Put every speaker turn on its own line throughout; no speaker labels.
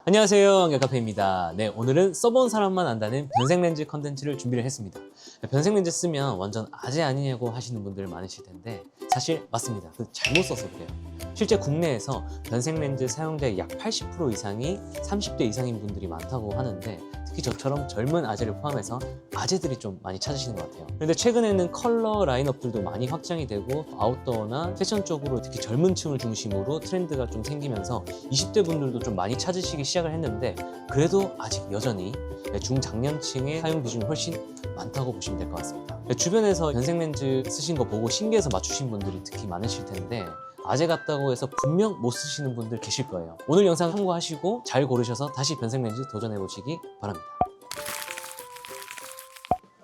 안녕하세요, 안경카페입니다. 네, 오늘은 써본 사람만 안다는 변색렌즈 컨텐츠를 준비를 했습니다. 변색렌즈 쓰면 완전 아재 아니냐고 하시는 분들 많으실 텐데 사실 맞습니다. 잘못 써서 그래요. 실제 국내에서 변색렌즈 사용자의 약 80% 이상이 30대 이상인 분들이 많다고 하는데 특히 저처럼 젊은 아재를 포함해서 아재들이 좀 많이 찾으시는 것 같아요. 그런데 최근에는 컬러 라인업들도 많이 확장이 되고 아웃도어나 패션 쪽으로 특히 젊은 층을 중심으로 트렌드가 좀 생기면서 20대 분들도 좀 많이 찾으시기 시작을 했는데 그래도 아직 여전히 중장년층의 사용 비중이 훨씬 많다고 보시면 될 것 같습니다. 주변에서 변색렌즈 쓰신 거 보고 신기해서 맞추신 분들이 특히 많으실 텐데 아재 같다고 해서 분명 못 쓰시는 분들 계실 거예요. 오늘 영상 참고하시고 잘 고르셔서 다시 변색렌즈 도전해 보시기 바랍니다.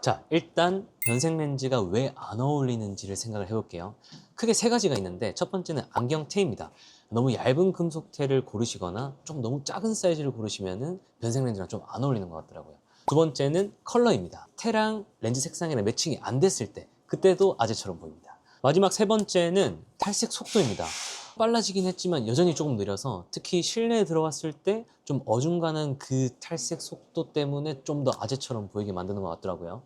자, 일단 변색렌즈가 왜 안 어울리는지를 생각을 해볼게요. 크게 세 가지가 있는데 첫 번째는 안경테입니다. 너무 얇은 금속테를 고르시거나 좀 너무 작은 사이즈를 고르시면 변색렌즈랑 좀 안 어울리는 것 같더라고요. 두 번째는 컬러입니다. 테랑 렌즈 색상이랑 매칭이 안 됐을 때 그때도 아재처럼 보입니다. 마지막 세 번째는 탈색 속도입니다. 빨라지긴 했지만 여전히 조금 느려서 특히 실내에 들어왔을 때 좀 어중간한 그 탈색 속도 때문에 좀 더 아재처럼 보이게 만드는 것 같더라고요.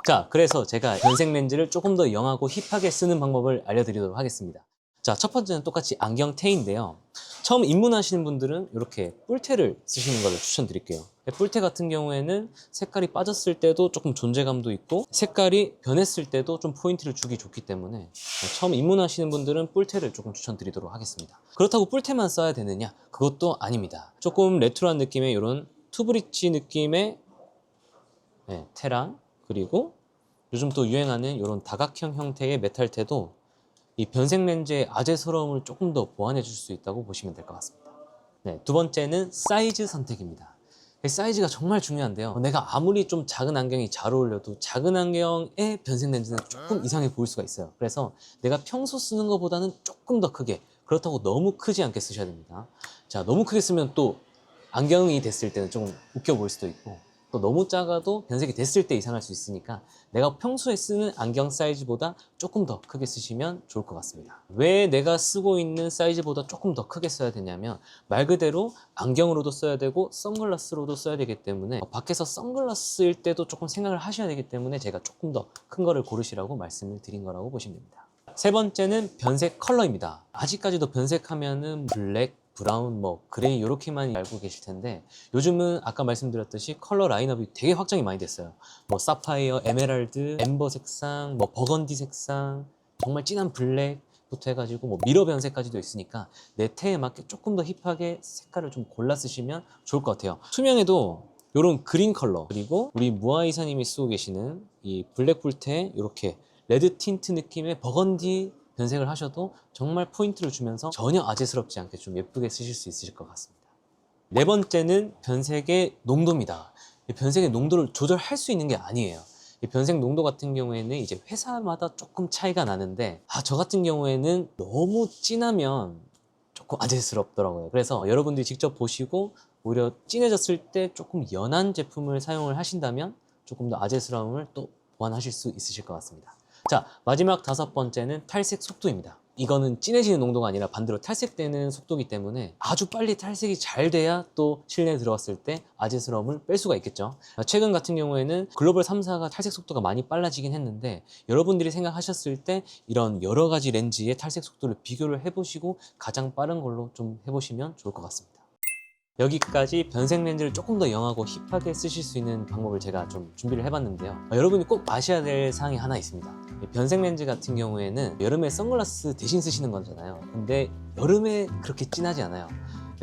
자, 그래서 제가 변색 렌즈를 조금 더 영하고 힙하게 쓰는 방법을 알려드리도록 하겠습니다. 자, 첫 번째는 똑같이 안경테인데요. 처음 입문하시는 분들은 이렇게 뿔테를 쓰시는 것을 추천드릴게요. 뿔테 같은 경우에는 색깔이 빠졌을 때도 조금 존재감도 있고 색깔이 변했을 때도 좀 포인트를 주기 좋기 때문에 처음 입문하시는 분들은 뿔테를 조금 추천드리도록 하겠습니다. 그렇다고 뿔테만 써야 되느냐? 그것도 아닙니다. 조금 레트로한 느낌의 이런 투브릿지 느낌의 테랑 그리고 요즘 또 유행하는 이런 다각형 형태의 메탈테도 이 변색 렌즈의 아재스러움을 조금 더 보완해 줄 수 있다고 보시면 될 것 같습니다. 네, 두 번째는 사이즈 선택입니다. 사이즈가 정말 중요한데요. 내가 아무리 좀 작은 안경이 잘 어울려도 작은 안경의 변색 렌즈는 조금 이상해 보일 수가 있어요. 그래서 내가 평소 쓰는 것보다는 조금 더 크게, 그렇다고 너무 크지 않게 쓰셔야 됩니다. 자, 너무 크게 쓰면 또 안경이 됐을 때는 조금 웃겨 보일 수도 있고 또 너무 작아도 변색이 됐을 때 이상할 수 있으니까 내가 평소에 쓰는 안경 사이즈보다 조금 더 크게 쓰시면 좋을 것 같습니다. 왜 내가 쓰고 있는 사이즈보다 조금 더 크게 써야 되냐면 말 그대로 안경으로도 써야 되고 선글라스로도 써야 되기 때문에 밖에서 선글라스일 때도 조금 생각을 하셔야 되기 때문에 제가 조금 더 큰 거를 고르시라고 말씀을 드린 거라고 보시면 됩니다. 세 번째는 변색 컬러입니다. 아직까지도 변색하면은 블랙, 브라운, 그레이 이렇게만 알고 계실 텐데 요즘은 아까 말씀드렸듯이 컬러 라인업이 되게 확장이 많이 됐어요. 사파이어, 에메랄드, 엠버 색상, 버건디 색상, 정말 진한 블랙부터 해가지고 미러 변색까지도 있으니까 내 태에 맞게 조금 더 힙하게 색깔을 좀 골라 쓰시면 좋을 것 같아요. 투명에도 이런 그린 컬러 그리고 우리 무아 이사님이 쓰고 계시는 이 블랙 뿔테 이렇게 레드 틴트 느낌의 버건디 변색을 하셔도 정말 포인트를 주면서 전혀 아재스럽지 않게 좀 예쁘게 쓰실 수 있으실 것 같습니다. 네 번째는 변색의 농도입니다. 이 변색의 농도를 조절할 수 있는 게 아니에요. 이 변색 농도 같은 경우에는 이제 회사마다 조금 차이가 나는데 저 같은 경우에는 너무 진하면 조금 아재스럽더라고요. 그래서 여러분들이 직접 보시고 오히려 진해졌을 때 조금 연한 제품을 사용을 하신다면 조금 더 아재스러움을 또 보완하실 수 있으실 것 같습니다. 자, 마지막 다섯 번째는 탈색 속도입니다. 이거는 진해지는 농도가 아니라 반대로 탈색되는 속도이기 때문에 아주 빨리 탈색이 잘 돼야 또 실내에 들어왔을 때 아재스러움을 뺄 수가 있겠죠. 최근 같은 경우에는 글로벌 3사가 탈색 속도가 많이 빨라지긴 했는데 여러분들이 생각하셨을 때 이런 여러 가지 렌즈의 탈색 속도를 비교를 해보시고 가장 빠른 걸로 좀 해보시면 좋을 것 같습니다. 여기까지 변색 렌즈를 조금 더 영하고 힙하게 쓰실 수 있는 방법을 제가 좀 준비를 해봤는데요. 여러분이 꼭 아셔야 될 사항이 하나 있습니다. 변색 렌즈 같은 경우에는 여름에 선글라스 대신 쓰시는 거잖아요. 근데 여름에 그렇게 진하지 않아요.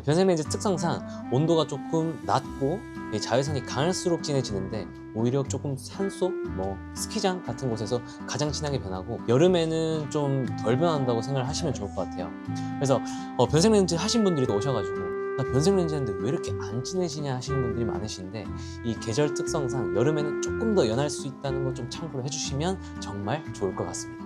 변색 렌즈 특성상 온도가 조금 낮고 자외선이 강할수록 진해지는데 오히려 조금 산속, 스키장 같은 곳에서 가장 진하게 변하고 여름에는 좀 덜 변한다고 생각을 하시면 좋을 것 같아요. 그래서 변색 렌즈 하신 분들이 오셔가지고 나 변색 렌즈 했는데 왜 이렇게 안 진해지냐 하시는 분들이 많으신데 이 계절 특성상 여름에는 조금 더 연할 수 있다는 거 좀 참고를 해주시면 정말 좋을 것 같습니다.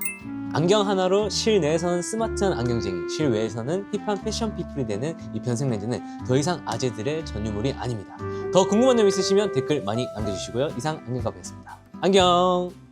안경 하나로 실내에서는 스마트한 안경쟁이, 실외에서는 힙한 패션 피플이 되는 이 변색 렌즈는 더 이상 아재들의 전유물이 아닙니다. 더 궁금한 점 있으시면 댓글 많이 남겨주시고요. 이상 안경카페였습니다. 안녕!